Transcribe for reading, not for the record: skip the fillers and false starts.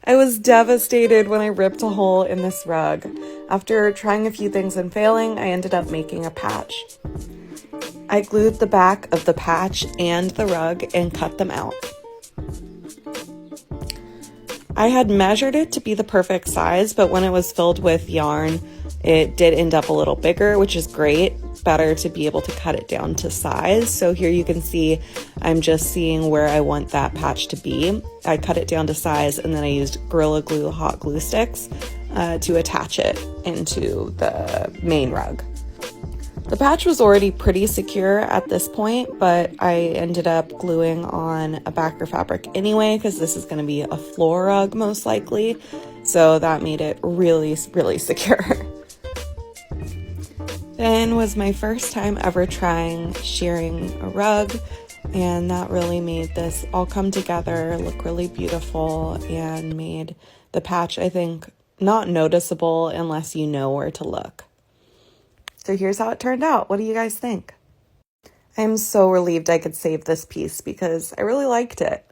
I was devastated when I ripped a hole in this rug. After trying a few things and failing, I ended up making a patch. I glued the back of the patch and the rug and cut them out. I had measured it to be the perfect size, but when it was filled with yarn, it did end up a little bigger, which is great. Better to be able to cut it down to size. So here you can see I'm just seeing where I want that patch to be. I cut it down to size, and then I used Gorilla Glue hot glue sticks to attach it into the main rug. The patch was already pretty secure at this point, but I ended up gluing on a backer fabric anyway, because this is going to be a floor rug most likely. So that made it really, really secure. Then was my first time ever trying shearing a rug, and that really made this all come together, look really beautiful, and made the patch, I think, not noticeable unless you know where to look. So here's how it turned out. What do you guys think? I'm so relieved I could save this piece because I really liked it.